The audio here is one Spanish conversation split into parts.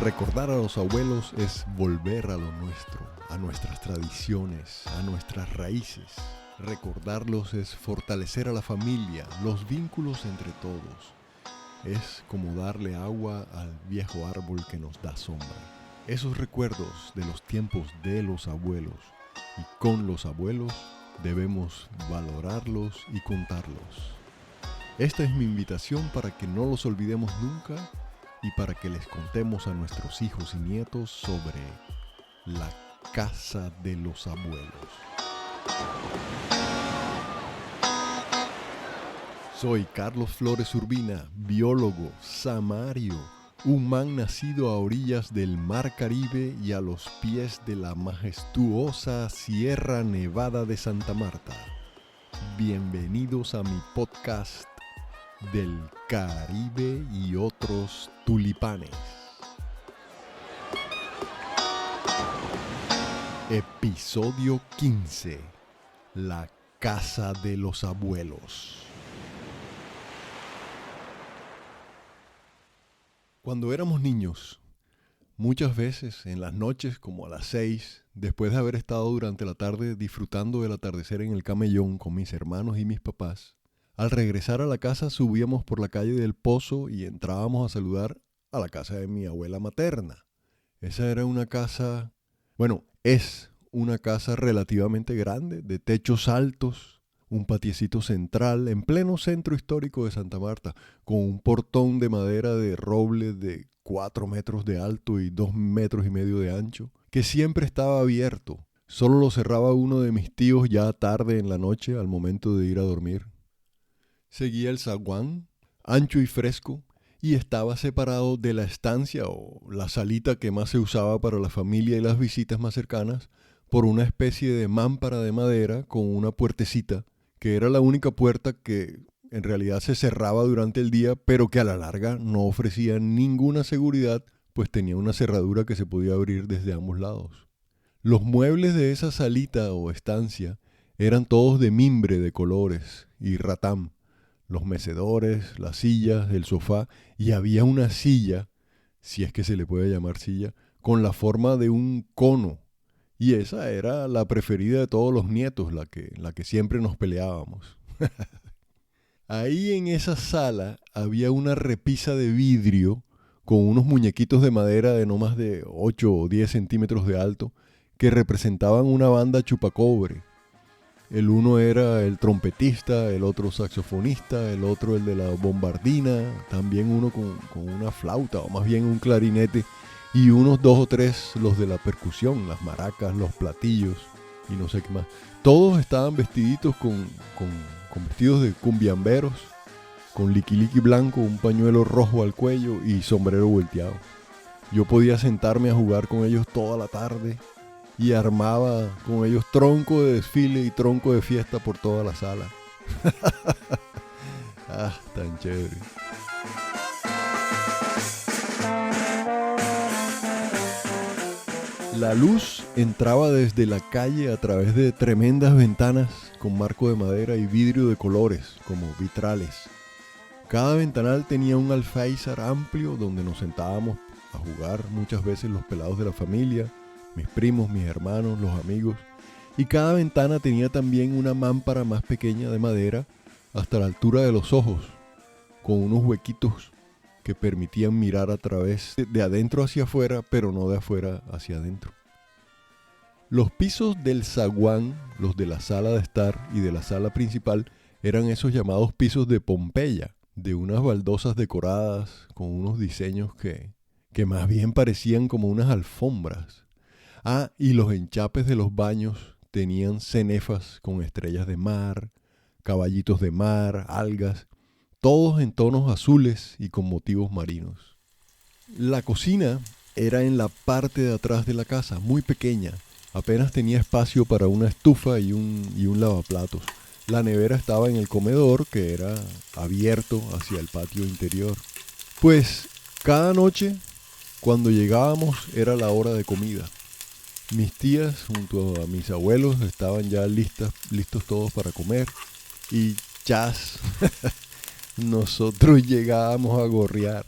Recordar a los abuelos es volver a lo nuestro, a nuestras tradiciones, a nuestras raíces. Recordarlos es fortalecer a la familia, los vínculos entre todos. Es como darle agua al viejo árbol que nos da sombra. Esos recuerdos de los tiempos de los abuelos y con los abuelos debemos valorarlos y contarlos. Esta es mi invitación para que no los olvidemos nunca y para que les contemos a nuestros hijos y nietos sobre la casa de los abuelos. Soy Carlos Flores Urbina, biólogo, samario, un man nacido a orillas del Mar Caribe y a los pies de la majestuosa Sierra Nevada de Santa Marta. Bienvenidos a mi podcast del Caribe y otros tulipanes. Episodio 15. La casa de los abuelos. Cuando éramos niños, muchas veces en las noches como a las 6, después de haber estado durante la tarde disfrutando del atardecer en el camellón con mis hermanos y mis papás, al regresar a la casa subíamos por la calle del Pozo y entrábamos a saludar a la casa de mi abuela materna. Esa era una casa, es una casa relativamente grande, de techos altos, un patiecito central en pleno centro histórico de Santa Marta, con un portón de madera de roble de 4 metros de alto y 2 metros y medio de ancho, que siempre estaba abierto. Solo lo cerraba uno de mis tíos ya tarde en la noche al momento de ir a dormir. Seguía el zaguán, ancho y fresco, y estaba separado de la estancia o la salita que más se usaba para la familia y las visitas más cercanas por una especie de mámpara de madera con una puertecita, que era la única puerta que en realidad se cerraba durante el día, pero que a la larga no ofrecía ninguna seguridad, pues tenía una cerradura que se podía abrir desde ambos lados. Los muebles de esa salita o estancia eran todos de mimbre de colores y ratán. Los mecedores, las sillas, el sofá, y había una silla, si es que se le puede llamar silla, con la forma de un cono. Y esa era la preferida de todos los nietos, la que siempre nos peleábamos. Ahí en esa sala había una repisa de vidrio con unos muñequitos de madera de no más de 8 o 10 centímetros de alto que representaban una banda chupacobre. El uno era el trompetista, el otro saxofonista, el otro el de la bombardina, también uno con una flauta o más bien un clarinete y unos 2 o 3 los de la percusión, las maracas, los platillos y no sé qué más. Todos estaban vestiditos con vestidos de cumbiamberos, con liquiliqui blanco, un pañuelo rojo al cuello y sombrero volteado. Yo podía sentarme a jugar con ellos toda la tarde y armaba con ellos tronco de desfile y tronco de fiesta por toda la sala. Tan chévere. La luz entraba desde la calle a través de tremendas ventanas con marco de madera y vidrio de colores, como vitrales. Cada ventanal tenía un alféizar amplio donde nos sentábamos a jugar muchas veces los pelados de la familia, mis primos, mis hermanos, los amigos, y cada ventana tenía también una mámpara más pequeña de madera hasta la altura de los ojos, con unos huequitos que permitían mirar a través de adentro hacia afuera, pero no de afuera hacia adentro. Los pisos del zaguán, los de la sala de estar y de la sala principal, eran esos llamados pisos de Pompeya, de unas baldosas decoradas con unos diseños que más bien parecían como unas alfombras. Y los enchapes de los baños tenían cenefas con estrellas de mar, caballitos de mar, algas, todos en tonos azules y con motivos marinos. La cocina era en la parte de atrás de la casa, muy pequeña. Apenas tenía espacio para una estufa y un lavaplatos. La nevera estaba en el comedor, que era abierto hacia el patio interior. Pues cada noche, cuando llegábamos, era la hora de comida. Mis tías, junto a mis abuelos, estaban ya listos todos para comer. Y chas, nosotros llegábamos a gorrear.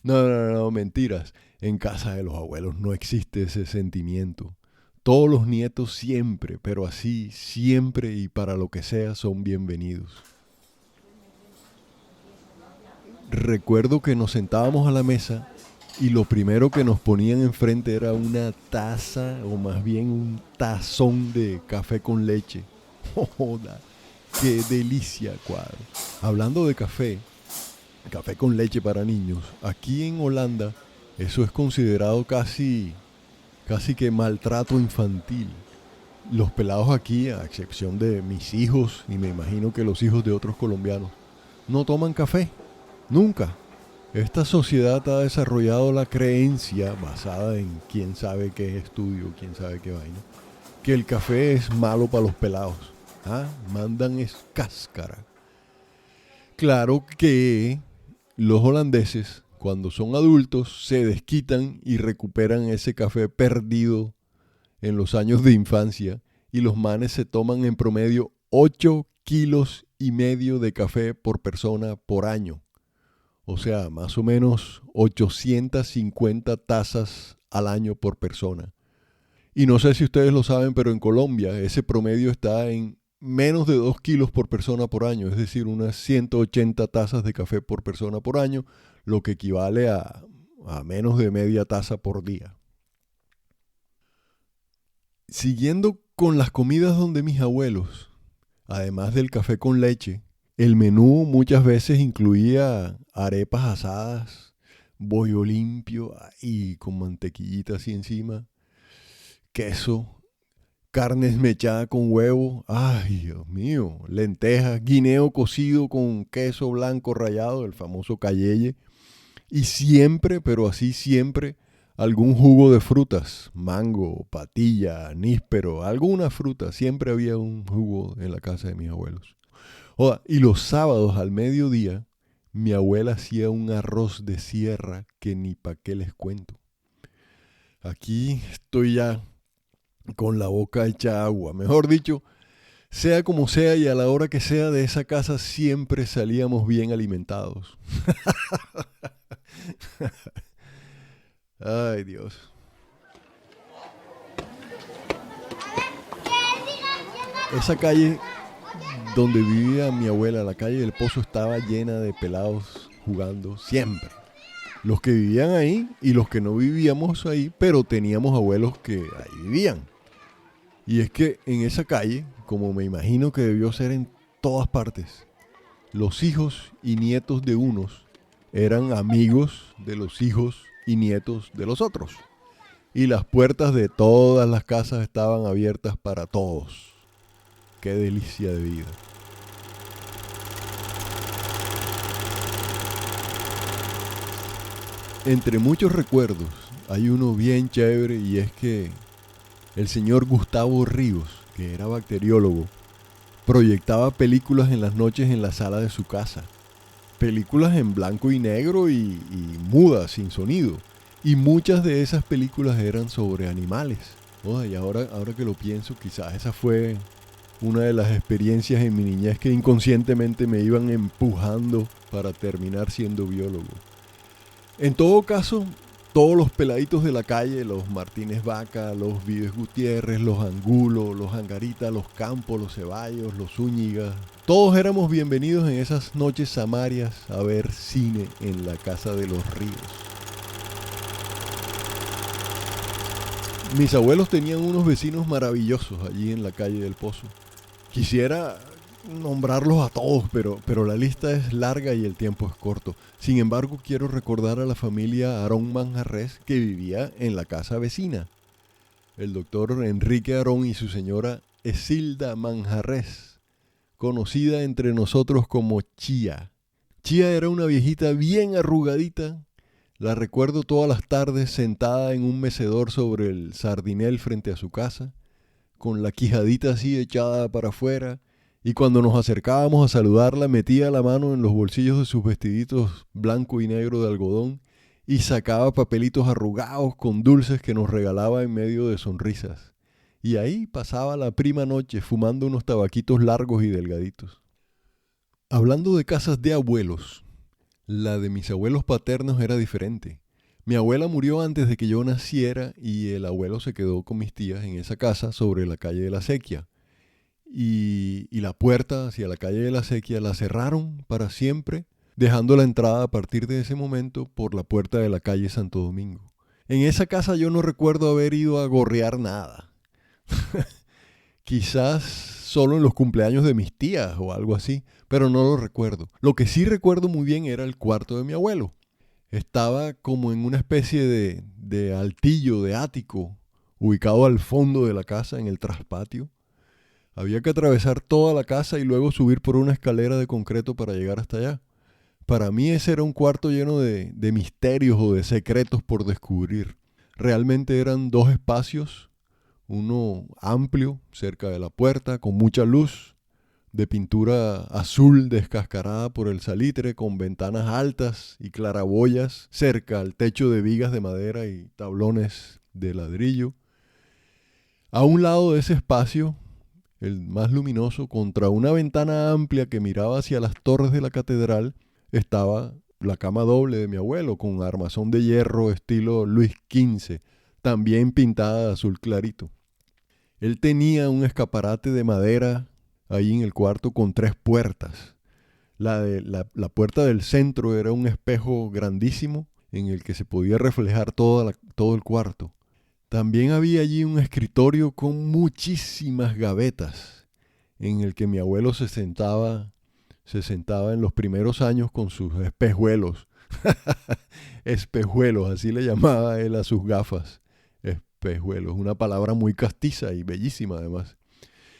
No, no, no, mentiras. En casa de los abuelos no existe ese sentimiento. Todos los nietos siempre, pero así, siempre y para lo que sea, son bienvenidos. Recuerdo que nos sentábamos a la mesa y lo primero que nos ponían enfrente era una taza, o más bien un tazón de café con leche. ¡Joda! ¡Qué delicia, cuadro! Hablando de café, café con leche para niños, aquí en Holanda eso es considerado casi que maltrato infantil. Los pelados aquí, a excepción de mis hijos y me imagino que los hijos de otros colombianos, no toman café. Nunca. Esta sociedad ha desarrollado la creencia, basada en quién sabe qué estudio, quién sabe qué vaina, que el café es malo para los pelados. ¿Ah? Mandan es cáscara. Claro que los holandeses, cuando son adultos, se desquitan y recuperan ese café perdido en los años de infancia y los manes se toman en promedio 8,5 kilos de café por persona por año. O sea, más o menos 850 tazas al año por persona. Y no sé si ustedes lo saben, pero en Colombia ese promedio está en menos de 2 kilos por persona por año, es decir, unas 180 tazas de café por persona por año, lo que equivale a menos de media taza por día. Siguiendo con las comidas donde mis abuelos, además del café con leche, el menú muchas veces incluía arepas asadas, bollo limpio y con mantequillita así encima, queso, carne esmechada con huevo, ay Dios mío, lentejas, guineo cocido con queso blanco rallado, el famoso cayeye, y siempre, pero así siempre, algún jugo de frutas, mango, patilla, níspero, alguna fruta, siempre había un jugo en la casa de mis abuelos. Joda, y los sábados al mediodía, mi abuela hacía un arroz de sierra que ni pa' qué les cuento. Aquí estoy ya con la boca hecha agua. Mejor dicho, sea como sea y a la hora que sea de esa casa siempre salíamos bien alimentados. Ay, Dios. Esa calle donde vivía mi abuela, la calle del Pozo, estaba llena de pelados jugando siempre. Los que vivían ahí y los que no vivíamos ahí, pero teníamos abuelos que ahí vivían. Y es que en esa calle, como me imagino que debió ser en todas partes, los hijos y nietos de unos eran amigos de los hijos y nietos de los otros. Y las puertas de todas las casas estaban abiertas para todos. Qué delicia de vida. Entre muchos recuerdos hay uno bien chévere y es que el señor Gustavo Ríos, que era bacteriólogo, proyectaba películas en las noches en la sala de su casa. Películas en blanco y negro y mudas, sin sonido. Y muchas de esas películas eran sobre animales. Oh, y ahora que lo pienso, quizás esa fue una de las experiencias en mi niñez que inconscientemente me iban empujando para terminar siendo biólogo. En todo caso, todos los peladitos de la calle, los Martínez Vaca, los Vives Gutiérrez, los Angulo, los Angarita, los Campos, los Ceballos, los Zúñiga, todos éramos bienvenidos en esas noches samarias a ver cine en la Casa de los Ríos. Mis abuelos tenían unos vecinos maravillosos allí en la calle del Pozo. Quisiera nombrarlos a todos, pero la lista es larga y el tiempo es corto. Sin embargo, quiero recordar a la familia Arón Manjarres que vivía en la casa vecina. El doctor Enrique Arón y su señora Esilda Manjarres, conocida entre nosotros como Chía. Chía era una viejita bien arrugadita. La recuerdo todas las tardes sentada en un mecedor sobre el sardinel frente a su casa, con la quijadita así echada para afuera, y cuando nos acercábamos a saludarla metía la mano en los bolsillos de sus vestiditos blanco y negro de algodón y sacaba papelitos arrugados con dulces que nos regalaba en medio de sonrisas. Y ahí pasaba la prima noche fumando unos tabaquitos largos y delgaditos. Hablando de casas de abuelos, La de mis abuelos paternos era diferente. Mi abuela murió antes de que yo naciera y el abuelo se quedó con mis tías en esa casa sobre la calle de la Acequia. Y la puerta hacia la calle de la Acequia la cerraron para siempre, dejando la entrada a partir de ese momento por la puerta de la calle Santo Domingo. En esa casa yo no recuerdo haber ido a gorrear nada. Quizás solo en los cumpleaños de mis tías o algo así, pero no lo recuerdo. Lo que sí recuerdo muy bien era el cuarto de mi abuelo. Estaba como en una especie de altillo, de ático, ubicado al fondo de la casa, en el traspatio. Había que atravesar toda la casa y luego subir por una escalera de concreto para llegar hasta allá. Para mí ese era un cuarto lleno de misterios o de secretos por descubrir. Realmente eran dos espacios, uno amplio cerca de la puerta, con mucha luz, de pintura azul descascarada por el salitre, con ventanas altas y claraboyas cerca al techo de vigas de madera y tablones de ladrillo. A un lado de ese espacio, el más luminoso, contra una ventana amplia que miraba hacia las torres de la catedral, estaba la cama doble de mi abuelo, con armazón de hierro estilo Luis XV, también pintada de azul clarito. Él tenía un escaparate de madera ahí en el cuarto con 3 puertas. La puerta del centro era un espejo grandísimo en el que se podía reflejar todo el cuarto. También había allí un escritorio con muchísimas gavetas en el que mi abuelo se sentaba en los primeros años con sus espejuelos. Espejuelos, así le llamaba él a sus gafas. Espejuelos, una palabra muy castiza y bellísima además.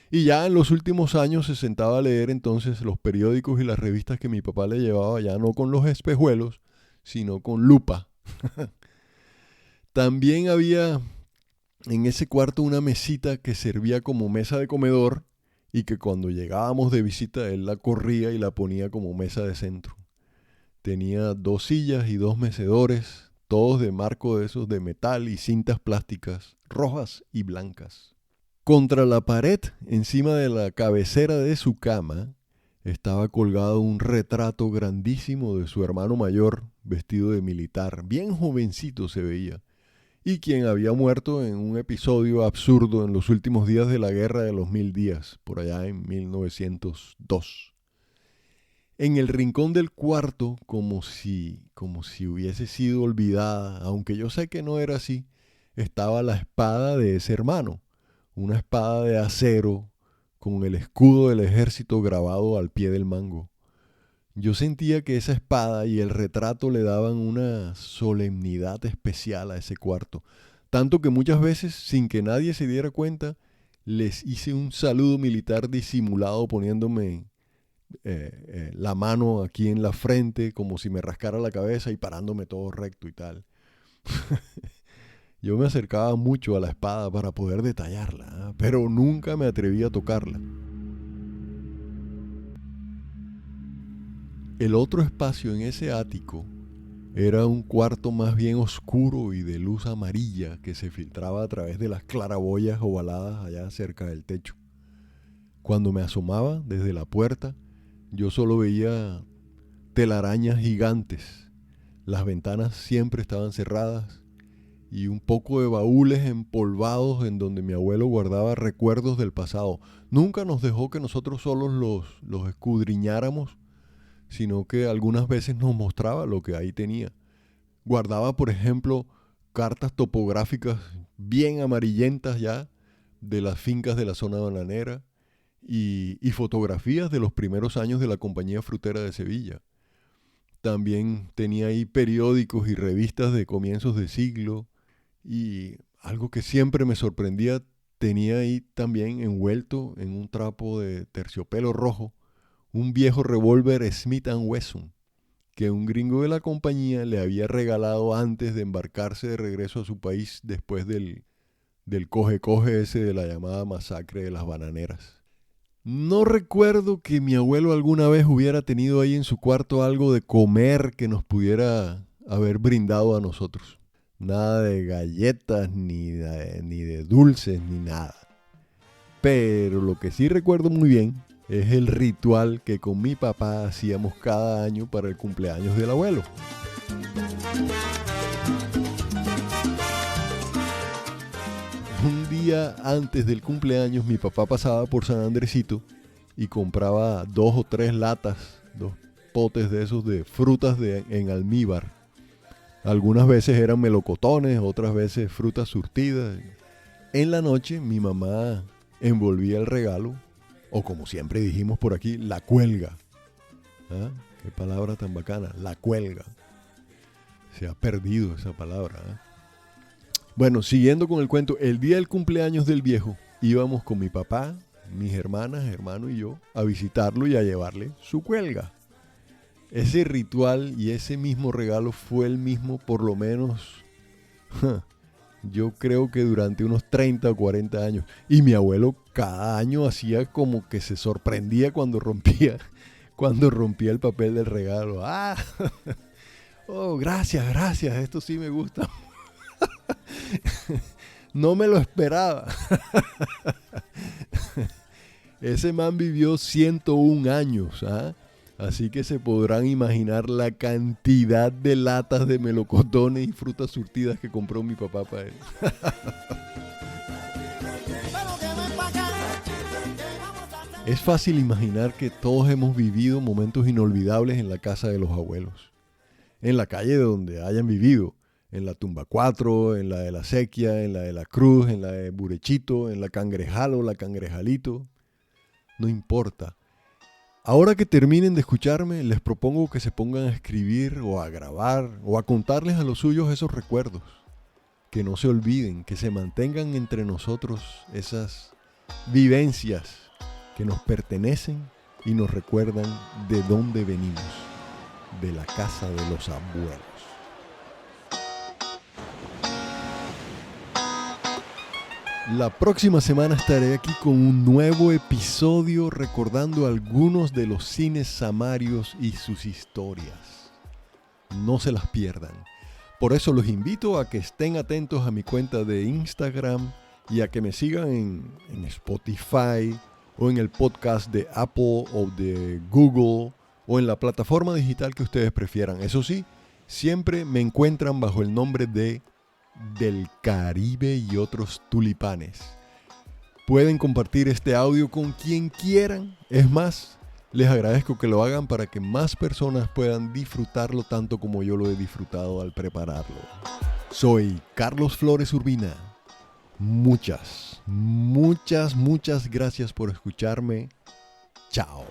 Y ya en los últimos años se sentaba a leer entonces los periódicos y las revistas que mi papá le llevaba, ya no con los espejuelos, sino con lupa. También había en ese cuarto una mesita que servía como mesa de comedor y que cuando llegábamos de visita él la corría y la ponía como mesa de centro. Tenía 2 sillas y 2 mecedores, todos de marco de esos de metal y cintas plásticas rojas y blancas. Contra la pared, encima de la cabecera de su cama, estaba colgado un retrato grandísimo de su hermano mayor, vestido de militar, bien jovencito se veía, y quien había muerto en un episodio absurdo en los últimos días de la Guerra de los 1000 días, por allá en 1902. En el rincón del cuarto, como si hubiese sido olvidada, aunque yo sé que no era así, estaba la espada de ese hermano, una espada de acero con el escudo del ejército grabado al pie del mango. Yo sentía que esa espada y el retrato le daban una solemnidad especial a ese cuarto, tanto que muchas veces, sin que nadie se diera cuenta, les hice un saludo militar disimulado poniéndome la mano aquí en la frente como si me rascara la cabeza y parándome todo recto y tal. Yo me acercaba mucho a la espada para poder detallarla, pero nunca me atreví a tocarla. El otro espacio en ese ático era un cuarto más bien oscuro y de luz amarilla que se filtraba a través de las claraboyas ovaladas allá cerca del techo. Cuando me asomaba desde la puerta, yo solo veía telarañas gigantes. Las ventanas siempre estaban cerradas y un poco de baúles empolvados en donde mi abuelo guardaba recuerdos del pasado. Nunca nos dejó que nosotros solos los escudriñáramos, sino que algunas veces nos mostraba lo que ahí tenía. Guardaba, por ejemplo, cartas topográficas bien amarillentas ya de las fincas de la zona bananera y fotografías de los primeros años de la Compañía Frutera de Sevilla. También tenía ahí periódicos y revistas de comienzos de siglo y algo que siempre me sorprendía, tenía ahí también envuelto en un trapo de terciopelo rojo un viejo revólver Smith & Wesson que un gringo de la compañía le había regalado antes de embarcarse de regreso a su país después del coge-coge ese de la llamada masacre de las bananeras. No recuerdo que mi abuelo alguna vez hubiera tenido ahí en su cuarto algo de comer que nos pudiera haber brindado a nosotros. Nada de galletas, ni de dulces, ni nada. Pero lo que sí recuerdo muy bien Es el ritual que con mi papá hacíamos cada año para el cumpleaños del abuelo. Un día antes del cumpleaños mi papá pasaba por San Andresito y compraba 2 o 3 latas, 2 potes de esos de frutas en almíbar. Algunas veces eran melocotones, otras veces frutas surtidas. En la noche mi mamá envolvía el regalo, o como siempre dijimos por aquí, la cuelga. ¿Ah? Qué palabra tan bacana, la cuelga. Se ha perdido esa palabra. ¿Eh? Bueno, siguiendo con el cuento, el día del cumpleaños del viejo íbamos con mi papá, mis hermanas, hermano y yo a visitarlo y a llevarle su cuelga. Ese ritual y ese mismo regalo fue el mismo por lo menos, yo creo que durante unos 30 o 40 años. Y mi abuelo cada año hacía como que se sorprendía cuando rompía el papel del regalo. ¡Ah! Oh, gracias, esto sí me gusta. No me lo esperaba. Ese man vivió 101 años, ¿ah? Así que se podrán imaginar la cantidad de latas de melocotones y frutas surtidas que compró mi papá para él. Es fácil imaginar que todos hemos vivido momentos inolvidables en la casa de los abuelos. En la calle de donde hayan vivido. En la Tumba 4, en la de la Sequia, en la de la Cruz, en la de Burechito, en la Cangrejal o la Cangrejalito. No importa. Ahora que terminen de escucharme, les propongo que se pongan a escribir o a grabar o a contarles a los suyos esos recuerdos. Que no se olviden, que se mantengan entre nosotros esas vivencias que nos pertenecen y nos recuerdan de dónde venimos, de la casa de los abuelos. La próxima semana estaré aquí con un nuevo episodio recordando algunos de los cines samarios y sus historias. No se las pierdan. Por eso los invito a que estén atentos a mi cuenta de Instagram y a que me sigan en Spotify o en el podcast de Apple o de Google o en la plataforma digital que ustedes prefieran. Eso sí, siempre me encuentran bajo el nombre de Del Caribe y otros tulipanes. Pueden compartir este audio con quien quieran. Es más, les agradezco que lo hagan para que más personas puedan disfrutarlo tanto como yo lo he disfrutado al prepararlo. Soy Carlos Flores Urbina. Muchas gracias por escucharme. Chao.